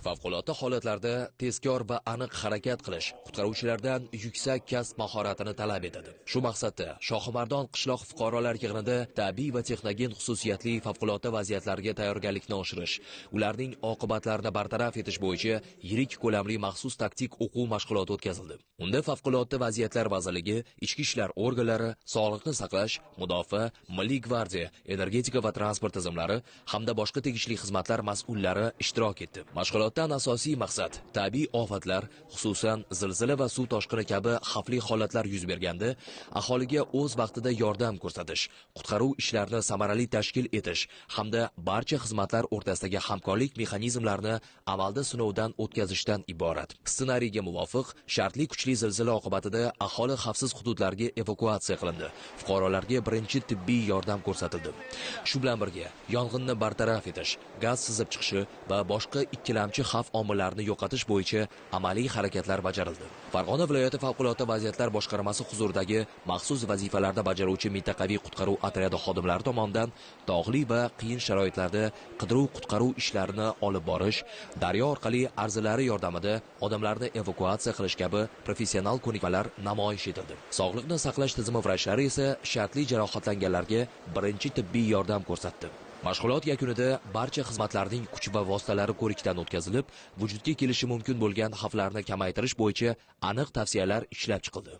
Favqulodda holatlarda tezkor va aniq harakat qilish qutqaruvchilardan yuksak kasb mahoratini talab etadi. Shu maqsadda Shohimardon qishloq fuqarolar yig'inida tabiiy va texnogen xususiyatli favqulodda vaziyatlarga tayyorgarlikni oshirish, ularning oqibatlarini bartaraf etish bo'yicha yirik ko'lamli maxsus taktik o'quv mashg'uloti o'tkazildi. Unda Favqulodda vaziyatlar vazirligi, ichki ishlar organlari, sog'liqni saqlash, mudofaa, Milliy gvardiya, energetika va transport tizimlari hamda boshqa tegishli xizmatlar mas'ullari ishtirok etdi. Mashg'ulotdan asosiy maqsad tabiiy ofatlar, xususan zilzila va suv toshqini kabi xavfli holatlar yuz berganda aholiga o'z vaqtida yordam ko'rsatish, qutqaruv ishlarini samarali tashkil etish hamda barcha xizmatlar o'rtasidagi hamkorlik mexanizmlarini amalda sinovdan o'tkazishdan iborat. Ssenariyga muvofiq shartli kuchli zilzila oqibatida aholi xavfsiz hududlarga evakuatsiya qilindi. Fuqarolarga birinchi tibbiy yordam ko'rsatildi. Shu bilan birga yong'inni bartaraf etish, gaz sizib chiqishi va boshqa ikkilamchi xavf omillarini yo'qotish bo'yicha amaliy harakatlar bajarildi. Farg'ona viloyati favqulodda vaziyatlar boshqarmasi huzuridagi maxsus vazifalarni bajaruvchi mintaqaviy qutqaruv otryadi xodimlari tomonidan tog'li va qiyin sharoitlarda qidiruv-qutqaruv ishlarini olib borish, daryo orqali arzilari yordamida odamlarni evakuatsiya qilish kabi professional ko'nikmalar namoyish etildi. Sog'liqni saqlash tizimi vrachlari esa shartli jarohatlanganlarga birinchi tibbiy yordam ko'rsatdi. Mashg'ulot yakunida barcha xizmatlarning kuch va vositalari ko'rikdan o'tkazilib, vujudga kelishi mumkin bo'lgan xavflarni kamaytirish bo'yicha aniq tavsiyalar ishlab chiqildi.